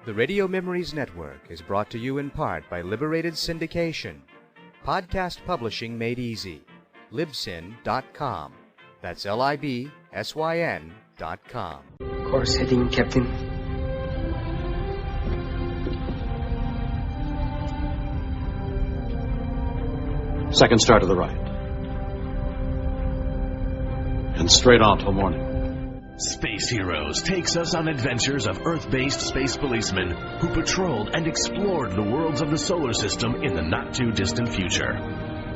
The Radio Memories Network is brought to you in part by Liberated Syndication. Podcast publishing made easy. Libsyn.com. That's Libsyn.com. Course heading, Captain. Second star to the right. And straight on till morning. Space Heroes takes us on adventures of Earth-based space policemen who patrolled and explored the worlds of the solar system in the not-too-distant future.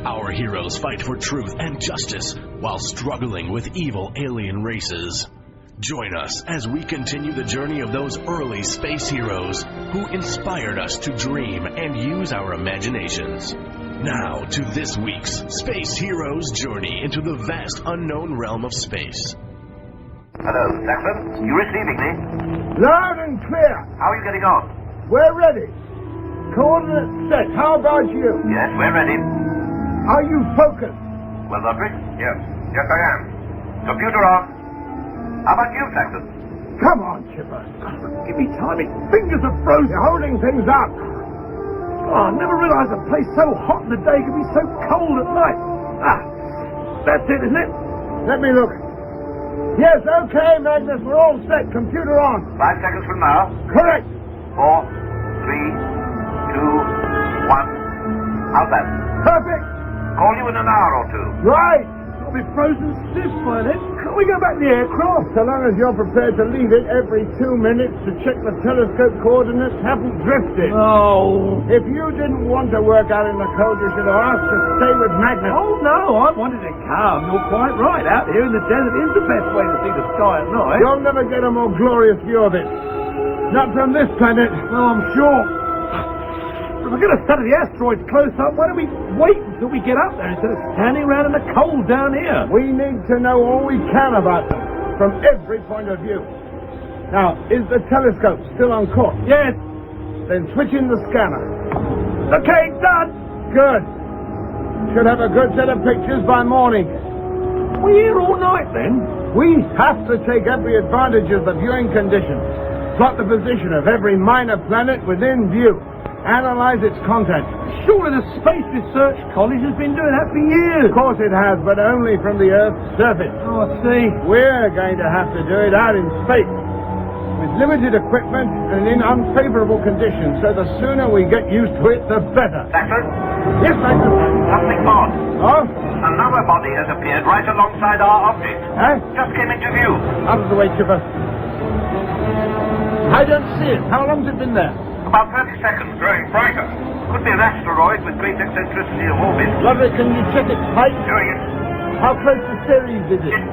Our heroes fight for truth and justice while struggling with evil alien races. Join us as we continue the journey of those early space heroes who inspired us to dream and use our imaginations. Now to this week's Space Heroes journey into the vast unknown realm of space. Hello, Saxon. You receiving me? Loud and clear. How are you getting on? We're ready. Coordinates set. How about you? Yes, we're ready. Are you focused? Well, Roderick? Yes. Yes, I am. Computer on. How about you, Saxon? Come on, Chipper. Give me time. My fingers are frozen. You're holding things up. Oh, I never realized a place so hot in the day could be so cold at night. Ah, that's it, isn't it? Let me look. Yes, okay, Magnus, we're all set. Computer on. 5 seconds from now. Correct. 4, 3, 2, 1. How's that? Perfect. Call you in an hour or two. Right. I'll be frozen stiff by then. Can't we go back to the aircraft? So long as you're prepared to leave it every 2 minutes to check the telescope coordinates haven't drifted. Oh. If you didn't want to work out in the cold, you should have asked to stay with Magnus. Oh, no, I wanted to come. You're quite right. Out here in the desert is the best way to see the sky at night. You'll never get a more glorious view of it. Not from this planet. No, I'm sure. If we're going to study the asteroids close up, why don't we wait until we get up there instead of standing around in the cold down here? We need to know all we can about them, from every point of view. Now, is the telescope still on course? Yes. Then switch in the scanner. Okay, done. Good. Should have a good set of pictures by morning. We're here all night then? We have to take every advantage of the viewing conditions. Plot the position of every minor planet within view. Analyze its content. Surely the Space Research College has been doing that for years. Of course it has, but only from the Earth's surface. Oh, I see. We're going to have to do it out in space, with limited equipment and in unfavorable conditions, so the sooner we get used to it, the better. Saxon? Yes, Magnus. Something odd. Oh? Another body has appeared right alongside our object. Just came into view. Out of the way, Chipper. I don't see it. How long's it been there? About 30 seconds. Growing brighter. Could be an asteroid with great eccentricity of orbit. Roderick, can you check its height? Doing it. How close to Ceres is it?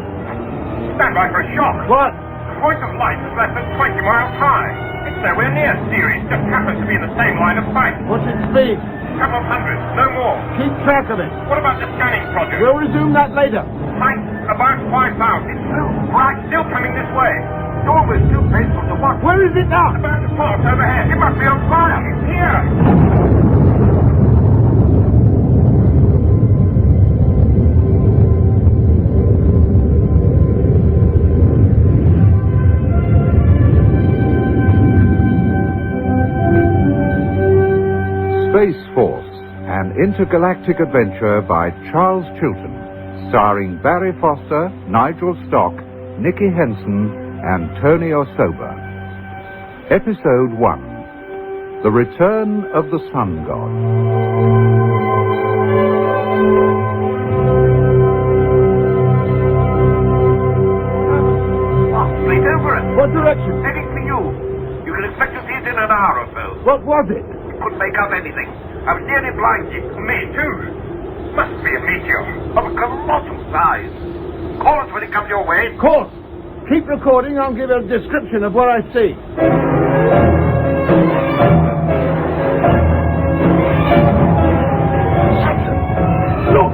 Stand by for a shock. What? The point of light is less than 20 miles high. It's nowhere near Ceres. Just happens to be in the same line of sight. What's its speed? A couple of hundred, no more. Keep track of it. What about the scanning project? We'll resume that later. Height about 5,000. Right, still coming this way. It's almost too painful to watch. Where is it now? About to pass overhead. It must be on fire. It's here. Space Force, an intergalactic adventure by Charles Chilton, starring Barry Foster, Nigel Stock, Nicky Henson, and Tony Osoba. Episode 1, The Return of the Sun God. Straight over it. What direction? Heading for you. You can expect to see it in an hour or so. What was it? Couldn't make out anything. I was nearly blinded. Me too. Must be a meteor of a colossal size. Call us when it comes your way. Of course. Keep recording. I'll give a description of what I see. Look.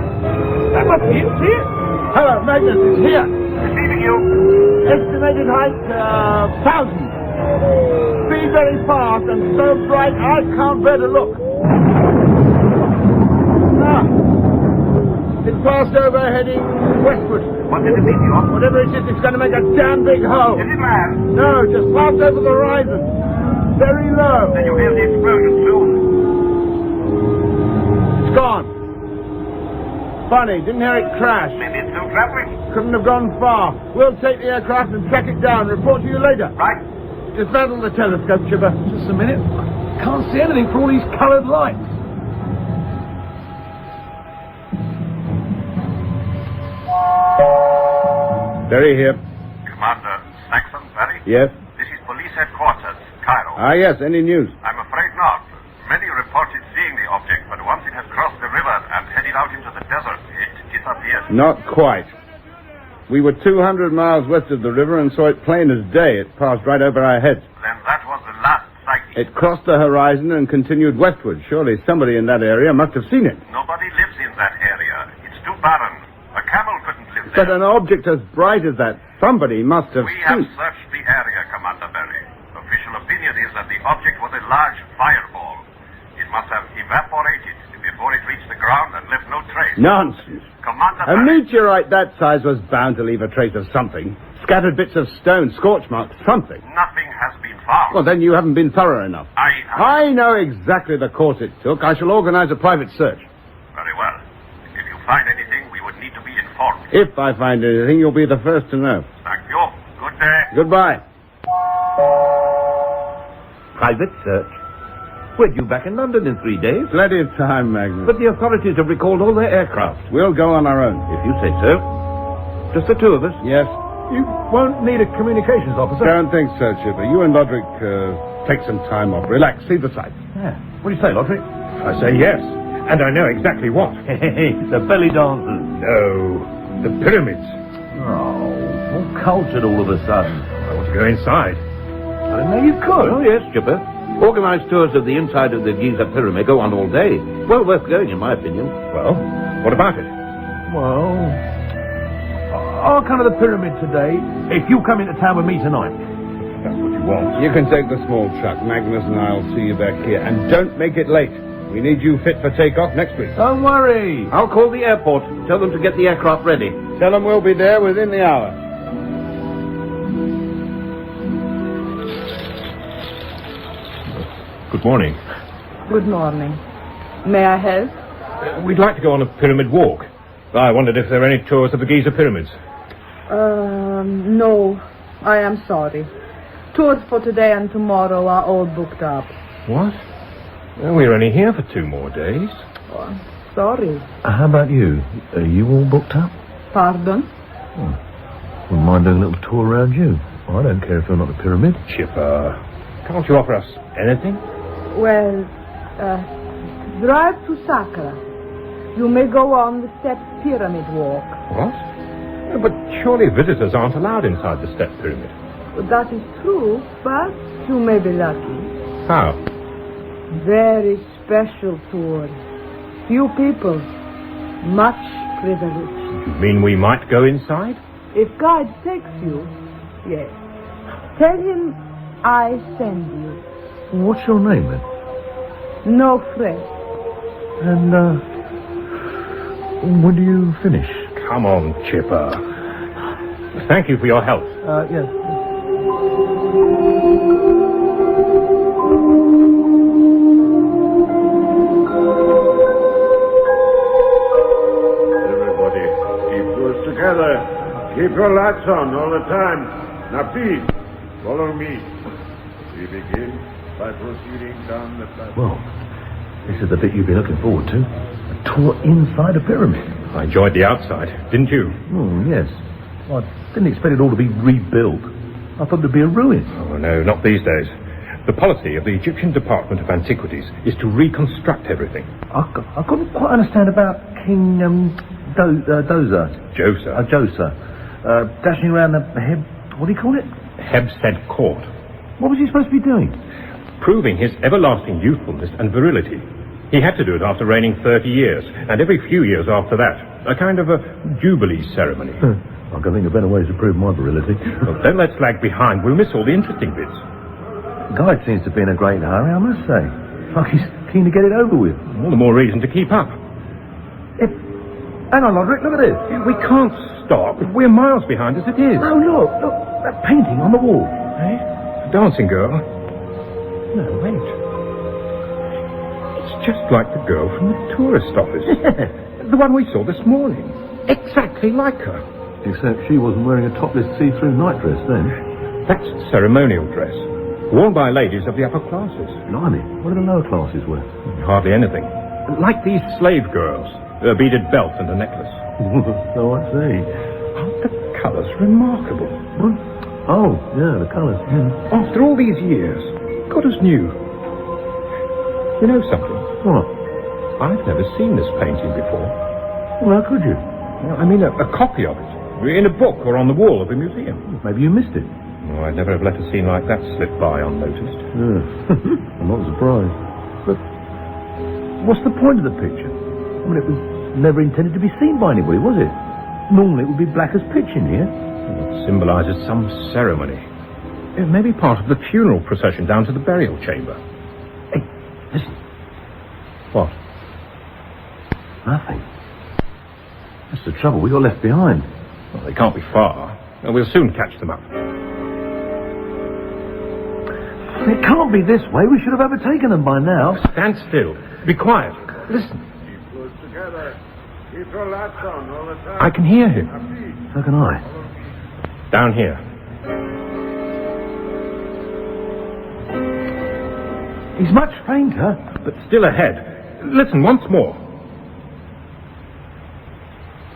That must be it. See it? Hello, Magnus. It's here. Receiving you. Estimated height, 1,000. Speed very fast and so bright I can't bear to look. Ah. It passed over heading westward. What did it mean, you? Whatever it is, it's going to make a damn big hole. Is it land? No, just passed over the horizon. Very go. Then you hear the explosion soon. It's gone. Funny, didn't hear it crash. Maybe it's still traveling. Couldn't have gone far. We'll take the aircraft and track it down. Report to you later. Right? Dismantle the telescope, Chipper. Just a minute. Can't see anything for all these coloured lights. Barry here. Commander Saxon, Barry? Yes? This is police headquarters, Cairo. Ah, yes. Any news? I'm afraid not. Many reported seeing the object, but once it has crossed the river and headed out into the desert, it disappeared. Not quite. We were 200 miles west of the river and saw it plain as day. It passed right over our heads. Then that was the last sighting. It crossed the horizon and continued westward. Surely somebody in that area must have seen it. Nobody lives in that area. It's too barren. A camel couldn't live But there. an object as bright as that, somebody must have We have seen. searched the area, Commander Barry. Official opinion is that the object was a large fireball. It must have evaporated before it reached the ground and left no trace. Nonsense. Commander A Barry, meteorite that size was bound to leave a trace of something. Scattered bits of stone, scorch marks, something. nothing has been found. Well, then you haven't been thorough enough. I know exactly the course it took. I shall organize a private search. Very well. If you find anything, we would need to be informed. If I find anything, you'll be the first to know. Thank you. Good day. Goodbye. Private search? We're due back in London in 3 days. Plenty of time, Magnus. But the authorities have recalled all their aircraft. We'll go on our own. If you say so. Just the two of us. Yes. You won't need a communications officer. Don't think so, Chipper. You and Lodrick take some time off. Relax. See the sights. Yeah. What do you say, Lodrick? I say yes, and I know exactly what. The belly dancers. No, the pyramids. Oh, all cultured all of a sudden. I want to go inside. I didn't know you could. Oh, yes, Chipper. Organised tours of the inside of the Giza Pyramid go on all day. Well worth going, in my opinion. Well, what about it? Well, I'll come to the pyramid today if you come into town with me tonight. That's what you want. You can take the small truck. Magnus and I'll see you back here. And don't make it late. We need you fit for takeoff next week. Don't worry. I'll call the airport. Tell them to get the aircraft ready. Tell them we'll be there within the hour. Good morning. Good morning. May I help? We'd like to go on a pyramid walk. I wondered if there are any tours of the Giza pyramids. No. I am sorry. Tours for today and tomorrow are all booked up. What? Well, we're only here for 2 more days. Oh, sorry. How about you? Are you all booked up? Pardon? Wouldn't mind doing a little tour around you. I don't care if you're not the pyramid. Chipper, can't you offer us anything? Well, drive to Saqqara. You may go on the stepped pyramid walk. What? But surely visitors aren't allowed inside the Step Pyramid. That is true, but you may be lucky. How? Very special tour. Few people. Much privilege. You mean we might go inside? If guide takes you, yes. Tell him I send you. What's your name, then? No fret. And, when do you finish? Come on, Chipper. Thank you for your help. Yes. Everybody, keep close together. Keep your lights on all the time. Now, please, follow me. We begin by proceeding down the platform. Well, this is the bit you've been looking forward to. A tour inside a pyramid. I enjoyed the outside, didn't you? Oh, yes. I didn't expect it all to be rebuilt. I thought it'd be a ruin. Oh, no, not these days. The policy of the Egyptian Department of Antiquities is to reconstruct everything. I couldn't quite understand about King Doza. Djoser. Djoser. Dashing around the what do you call it? Hebsed Court. What was he supposed to be doing? Proving his everlasting youthfulness and virility. He had to do it after reigning 30 years, and every few years after that. A kind of a jubilee ceremony. I can think of better ways to prove my virility. Well, don't let's lag behind. We'll miss all the interesting bits. Guide seems to be in a great hurry, I must say. Like he's keen to get it over with. All the more reason to keep up. Hang on, Lodrick, look at this. We can't stop. We're miles behind as it is. Oh, look, that painting on the wall. Eh? A dancing girl. No, wait. It's just like the girl from the tourist office. The one we saw this morning. Exactly like her. Except she wasn't wearing a topless see-through nightdress then. That's ceremonial dress. Worn by ladies of the upper classes. Blimey, what do the lower classes wear? Hardly anything. Like these slave girls. A beaded belt and a necklace. So I see. Aren't the colours remarkable? What? Oh, yeah, the colours. Yeah. After all these years, goodness knew. You know something? What? I've never seen this painting before. Well, how could you? I mean, a copy of it. In a book or on the wall of a museum. Maybe you missed it. Oh, I'd never have let a scene like that slip by unnoticed. I'm not surprised. But what's the point of the picture? I mean, it was never intended to be seen by anybody, was it? Normally it would be black as pitch in here. It symbolises some ceremony. It may be part of the funeral procession down to the burial chamber. Hey, listen. What? Nothing. That's the trouble. We got left behind. Well, they can't be far. And we'll soon catch them up. It can't be this way. We should have overtaken them by now. Stand still. Be quiet. Listen. Keep close together. Keep your lights on all the time. I can hear him. So can I. Down here. He's much fainter. But still ahead. Listen once more.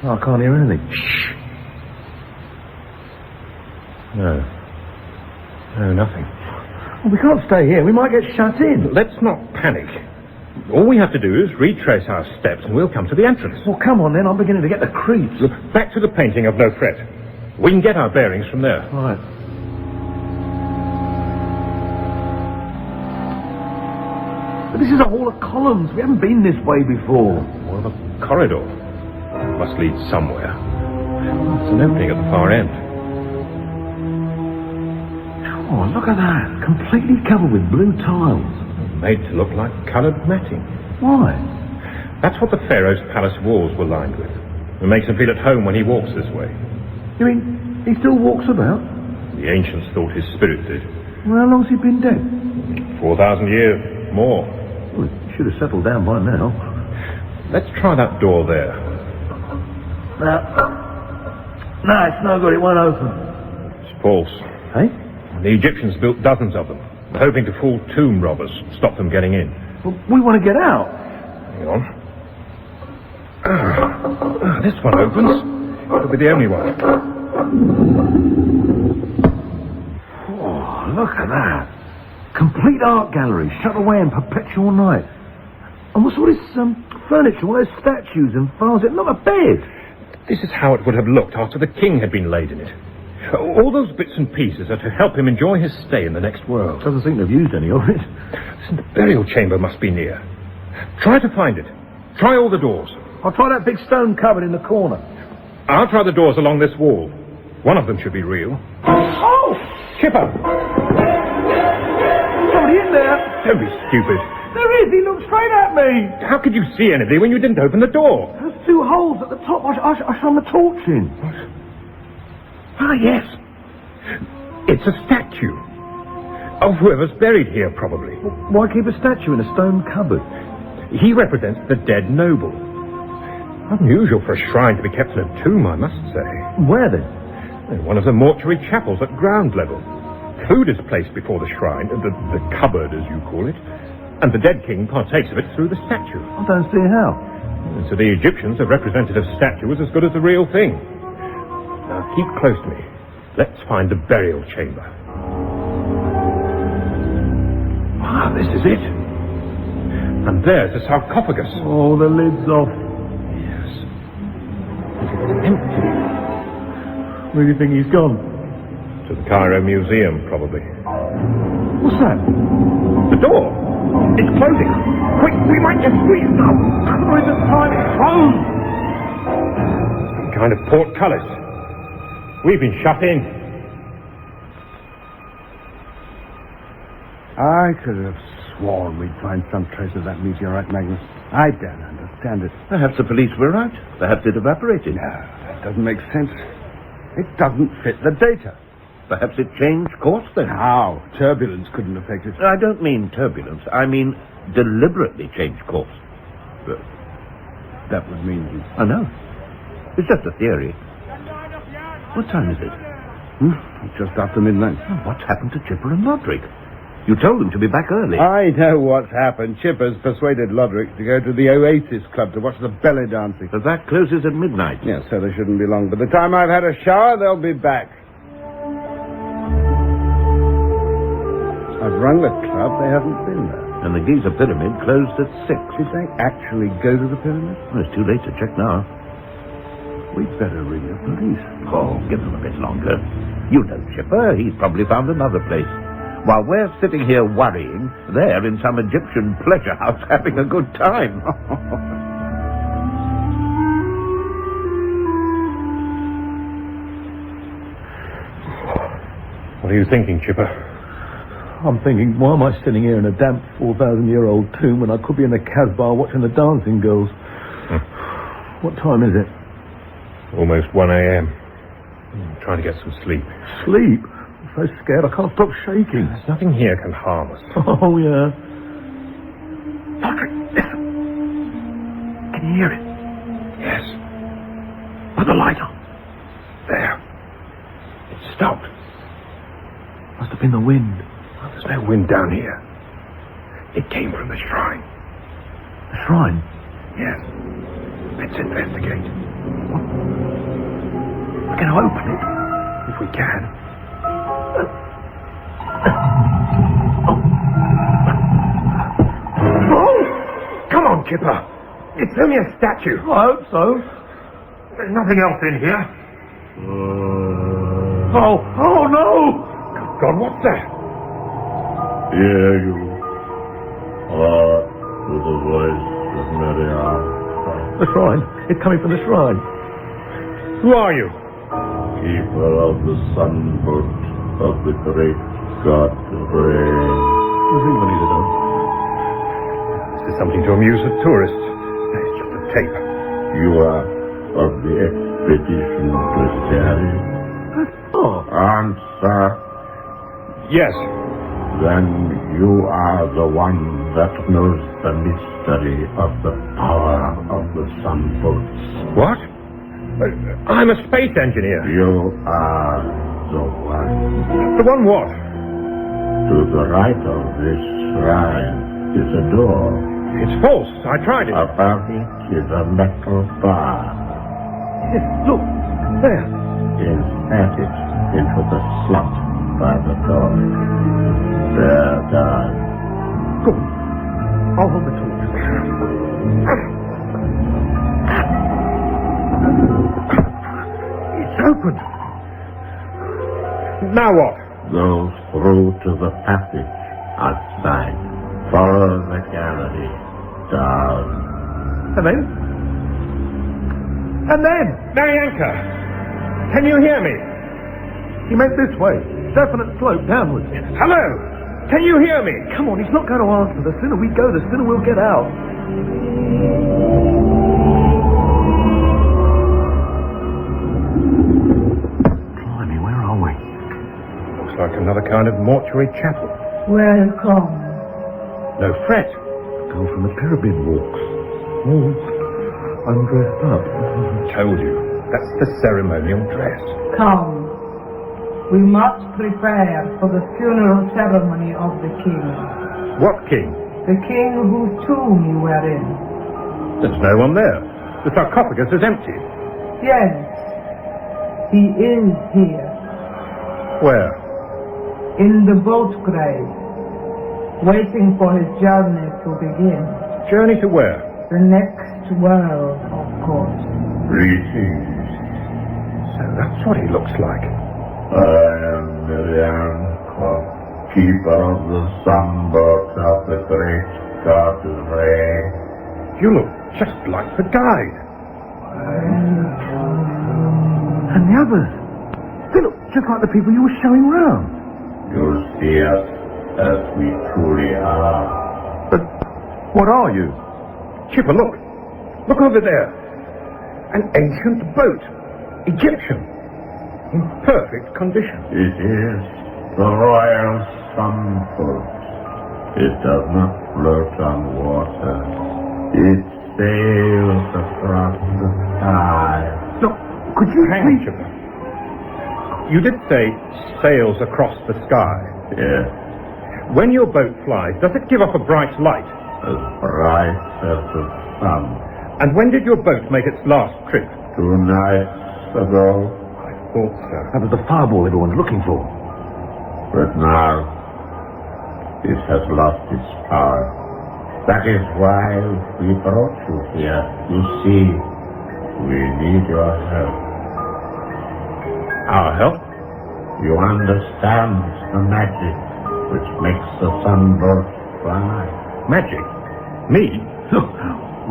Oh, I can't hear anything. Shh. No. No, nothing. Well, we can't stay here. We might get shut in. Let's not panic. All we have to do is retrace our steps and we'll come to the entrance. Well, come on then. I'm beginning to get the creeps. Look, back to the painting of No Fret. We can get our bearings from there. Right. But this is a hall of columns. We haven't been this way before. Well, the corridor must lead somewhere. It's an opening at the far end. Oh, look at that. Completely covered with blue tiles. Made to look like coloured matting. Why? That's what the Pharaoh's palace walls were lined with. It makes him feel at home when he walks this way. You mean he still walks about? The ancients thought his spirit did. Well, how long's he been dead? 4,000 years. More. Well, he should have settled down by now. Let's try that door there. No, it's no good. It won't open. It's false. Hey? The Egyptians built dozens of them, hoping to fool tomb robbers, stop them getting in. Well, we want to get out. Hang on. This one opens. It'll be the only one. Oh, look at that. Complete art gallery, shut away in perpetual night. And what's all this furniture, all those statues and vases? Not a bed. This is how it would have looked after the king had been laid in it. All those bits and pieces are to help him enjoy his stay in the next world. Doesn't seem to have used any of it. Listen, the burial chamber must be near. Try to find it. Try all the doors. I'll try that big stone cupboard in the corner. I'll try the doors along this wall. One of them should be real. Oh! Chipper! Somebody in there! Don't be stupid. There is! He looked straight at me! How could you see anything when you didn't open the door? There's 2 holes at the top. I shone the torch in. What? Ah, yes. It's a statue. Of whoever's buried here, probably. Well, why keep a statue in a stone cupboard? He represents the dead noble. Unusual for a shrine to be kept in a tomb, I must say. Where then? In one of the mortuary chapels at ground level. Food is placed before the shrine, the cupboard as you call it, and the dead king partakes of it through the statue. I don't see how. And to the Egyptians, a representative statue was as good as the real thing. Now keep close to me. Let's find the burial chamber. Ah, this is it. And there's the sarcophagus. Oh, the lid's off. Yes. It's empty. Where do you think he's gone? To the Cairo Museum, probably. What's that? The door. It's closing. Quick, we might just squeeze now. There isn't time. It's closed. Some kind of portcullis. We've been shut in. I could have sworn we'd find some trace of that meteorite, Magnus. I don't understand it. Perhaps the police were right. Perhaps it evaporated. No, that doesn't make sense. It doesn't fit the data. Perhaps it changed course then. How? Turbulence couldn't affect it. I don't mean turbulence. I mean deliberately changed course. But that would mean... I know. It's just a theory. What time is it? Just after midnight. Oh, what's happened to Chipper and Lodrick? You told them to be back early. I know what's happened. Chipper's persuaded Lodrick to go to the Oasis Club to watch the belly dancing. But that closes at midnight. Yes, so they shouldn't be long. By the time I've had a shower, they'll be back. I've rung the club. They haven't been there. And the Giza Pyramid closed at 6. Did they actually go to the pyramid? Well, it's too late to check now. We'd better ring the police. Oh, give them a bit longer. You know Chipper. He's probably found another place. While we're sitting here worrying, they're in some Egyptian pleasure house having a good time. What are you thinking, Chipper? I'm thinking, why am I sitting here in a damp 4,000-year-old tomb when I could be in a Casbah watching the dancing girls? What time is it? Almost 1 a.m. I'm trying to get some sleep. Sleep? I'm so scared I can't stop shaking. There's nothing here can harm us. Oh, yeah. Patrick, listen. Can you hear it? Yes. Put the light on. There. It stopped. Must have been the wind. Well, there's no wind down here. It came from the shrine. The shrine? Yes. Let's investigate. We're going to open it. If we can. Oh! Come on, Chipper. It's only a statue. I hope so. There's nothing else in here. Oh no! Good God, what's that? Hear you. To the voice of Miriam. The shrine. It's coming from the shrine. Who are you? Keeper of the sunboat of the great god Ray. Who's Invalids on? This is something to amuse the tourists. It's just a tape. You are of the expedition to Sari? Oh. Answer. Yes. Then you are the one that knows the mystery of the power of the sunboats. What? I'm a space engineer. You are the one. The one what? To the right of this shrine is a door. It's false. I tried it. Above it is a metal bar. Yes, look. There. Insert it into the slot by the door. There, guard. Go on. I'll hold the torch. It's open. Now what? Go through to the passage outside. Follow the gallery down. And then? Marianka, can you hear me? He meant this way. Definite slope downwards. Hello? Can you hear me? Come on, he's not going to answer. The sooner we go, the sooner we'll get out. Blimey, where are we? Looks like another kind of mortuary chapel. Welcome. No fret. Girl from the pyramid walks. Oh, I'm dressed up. Told you. That's the ceremonial dress. Come. We must prepare for the funeral ceremony of the king. What king? The king whose tomb you were in. There's no one there. The sarcophagus is empty. Yes. He is here. Where? In the boat grave. Waiting for his journey to begin. Journey to where? The next world, of course. Greetings. So that's what he looks like. I am Miriam, keeper of the sunboat of the great god Ray. You look just like the guide. And the others. They look just like the people you were showing round. You see us as we truly are. But what are you? Chipper, look. Look over there. An ancient boat. Egyptian. in perfect condition. It is the Royal Sunboat. It does not float on water. It sails across the sky. Look, could you hang on, Chipper? You did say sails across the sky. Yes. When your boat flies, does it give off a bright light? As bright as the sun. And when did your boat make its last trip? 2 nights ago. I thought so. That was the fireball everyone's looking for. But now, it has lost its power. That is why we brought you here. You see, we need your help. Our help? You understand the magic which makes the sunboat fly. Magic? Me?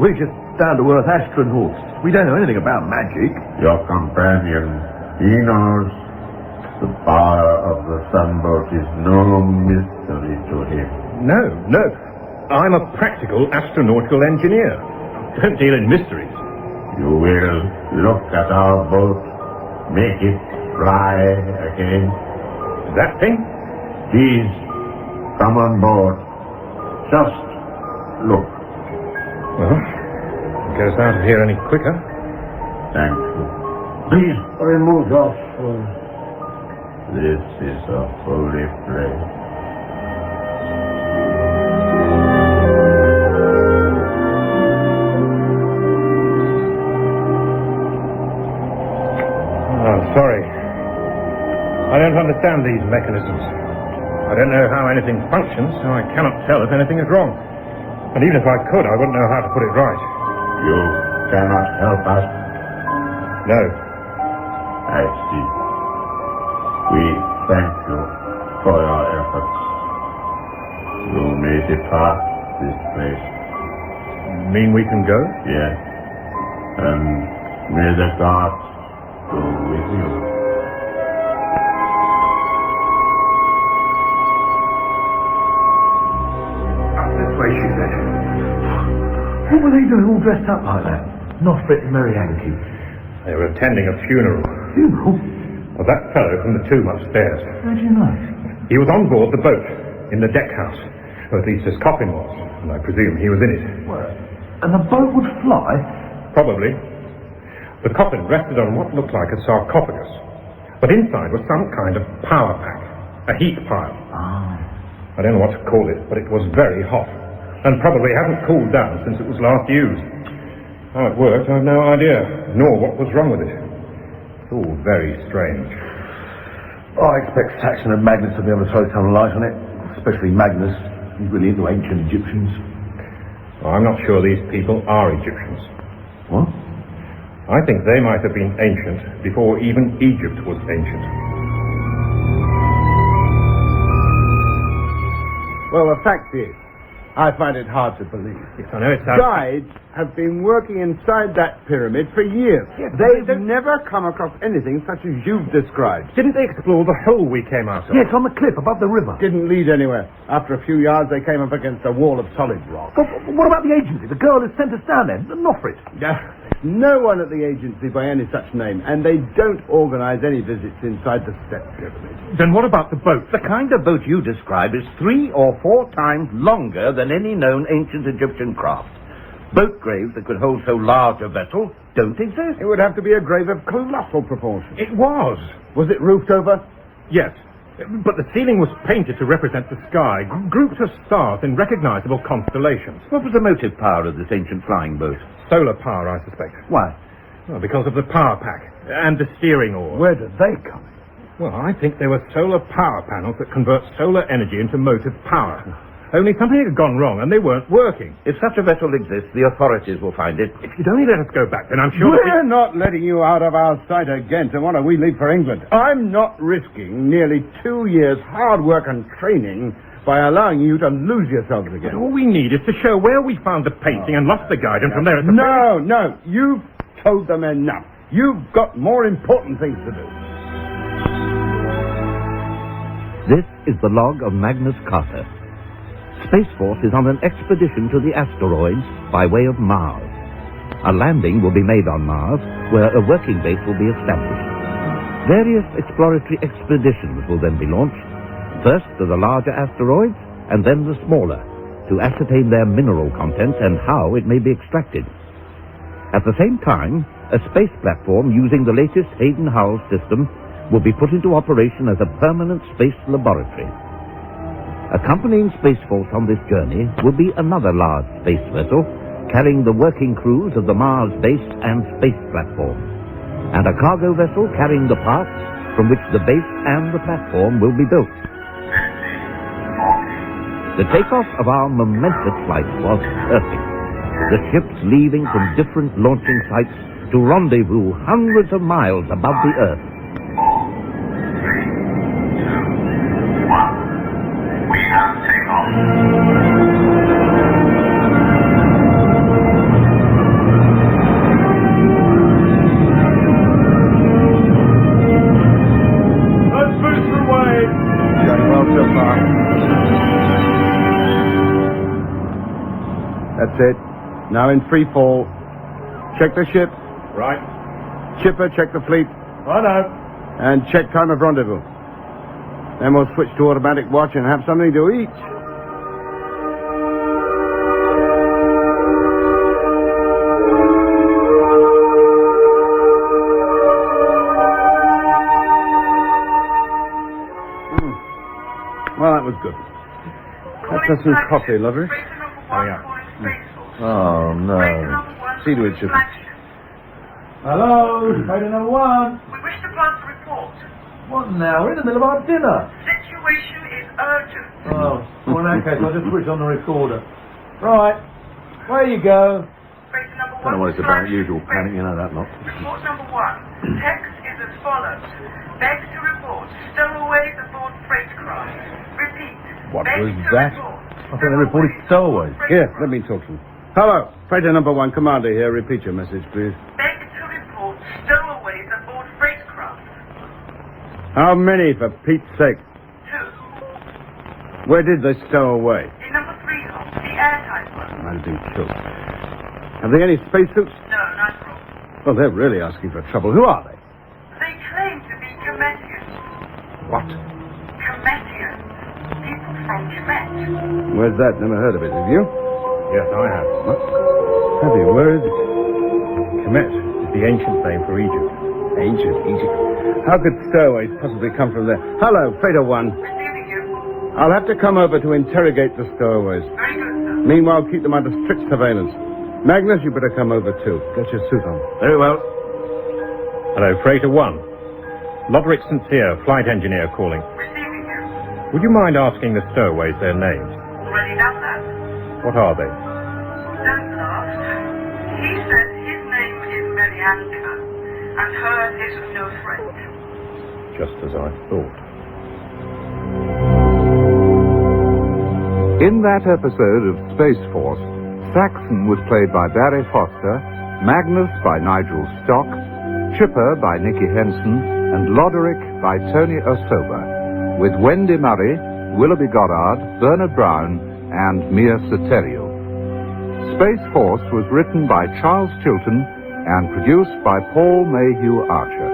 We're just down-to-earth astronauts. We don't know anything about magic. Your companion, he knows. The power of the sunboat is no mystery to him. No. I'm a practical astronautical engineer. Don't deal in mysteries. You will look at our boat, make it fly again. That thing? Please, come on board. Just look. Well, get us out of here any quicker. Thank you. Please remove your shoes. This is a holy place. I'm sorry. I don't understand these mechanisms. I don't know how anything functions, so I cannot tell if anything is wrong. And even if I could, I wouldn't know how to put it right. You cannot help us? No. I see. We thank you for your efforts. You may depart this place. You mean we can go? Yes. And may the gods go with you. Up this way, she said. What were they doing all dressed up like that? Nofrit and Mary Yankee. They were attending a funeral. Funeral? Of that fellow from the tomb upstairs. How do you know? He was on board the boat, in the deck house. Or at least his coffin was, and I presume he was in it. What? And the boat would fly? Probably. The coffin rested on what looked like a sarcophagus, but inside was some kind of power pack, a heat pile. I don't know what to call it, but it was very hot, and probably hasn't cooled down since it was last used. How it worked, I've no idea, nor what was wrong with it. It's all very strange. I expect Saxon and Magnus will be able to throw some light on it, especially Magnus. He's really into ancient Egyptians. Well, I'm not sure these people are Egyptians. What? I think they might have been ancient before even Egypt was ancient. Well, the fact is, I find it hard to believe. Yes, I know it's Guides have been working inside that pyramid for years. Yes, They've never come across anything such as you've described. Didn't they explore the hole we came out of? Yes, on the cliff above the river. Didn't lead anywhere. After a few yards, they came up against a wall of solid rock. But what about the agency? The girl who sent us down there, the Nofrit. No one at the agency by any such name, and they don't organize any visits inside the step pyramid. Then what about the boat? The kind of boat you describe is 3 or 4 times longer than any known ancient Egyptian craft. Boat graves that could hold so large a vessel don't exist. It would have to be a grave of colossal proportions. It was. Was it roofed over? Yes. But the ceiling was painted to represent the sky, groups of stars in recognizable constellations. What was the motive power of this ancient flying boat? Solar power, I suspect. Why? Well, because of the power pack and the steering oar. Where did they come in? Well, I think they were solar power panels that convert solar energy into motive power. Only something had gone wrong and they weren't working. If such a vessel exists, the authorities will find it. If you'd only let us go back, then I'm sure We're not letting you out of our sight again tomorrow we leave for England. I'm not risking nearly 2 years' hard work and training by allowing you to lose yourselves again. But all we need is to show where we found the painting and lost the guide, and from there it's No, you've told them enough. You've got more important things to do. This is the log of Magnus Carter. Space Force is on an expedition to the asteroids by way of Mars. A landing will be made on Mars, where a working base will be established. Various exploratory expeditions will then be launched, first to the larger asteroids and then the smaller, to ascertain their mineral content and how it may be extracted. At the same time, a space platform using the latest Hayden-Howell system will be put into operation as a permanent space laboratory. Accompanying Space Force on this journey will be another large space vessel carrying the working crews of the Mars base and space platform, and a cargo vessel carrying the parts from which the base and the platform will be built. The takeoff of our momentous flight was perfect, the ships leaving from different launching sites to rendezvous hundreds of miles above the Earth. 3, 2, 1. We have takeoff. That's it. Now in free fall. Check the ship. Right. Chipper, check the fleet. Righto. And check time of rendezvous. Then we'll switch to automatic watch and have something to eat. Well, that was good. Let's have some coffee, lovely. Oh, yeah. Oh, no. See to it, Chipper. Hello, Trader number 1. We wish to pass a report. What now? We're in the middle of our dinner. Situation is urgent. Oh, well, in that case, I'll just switch on the recorder. Right, where you go? Trader number 1. Don't know what it's about, usual panic, you know that lot. Report number 1. Text is as follows. Begs to report stowaways aboard freight craft. Repeat. What begs was to that? report I think they reported stowaways. Here, let me talk to them. Hello, freighter number 1, Commander here. Repeat your message, please. Beg to report stowaways aboard freight craft. How many, for Pete's sake? 2. Where did they stow away? In number 3 hold, the airtight one. I've been killed. Have they any spacesuits? No, not at all. Well, they're really asking for trouble. Who are they? They claim to be Cometians. What? Cometians. People from Kemet. Where's that? Never heard of it. Have you? Yes, I have. What? Have you? Where is it? Kemet is the ancient name for Egypt. Ancient Egypt. How could stowaways possibly come from there? Hello, Freighter 1. Receiving you. I'll have to come over to interrogate the stowaways. Very good, sir. Meanwhile, keep them under strict surveillance. Magnus, you better come over too. Get your suit on. Very well. Hello, Freighter 1. Loderick Sincere, flight engineer calling. Receiving you. Would you mind asking the stowaways their names? Already done that. What are they? Don't laugh. He said his name is Marianka, and hers is no friend. Just as I thought. In that episode of Space Force, Saxon was played by Barry Foster, Magnus by Nigel Stock, Chipper by Nicky Henson, and Loderick by Tony Osoba, with Wendy Murray, Willoughby Goddard, Bernard Brown, and Mia Soterio. Space Force was written by Charles Chilton and produced by Paul Mayhew Archer.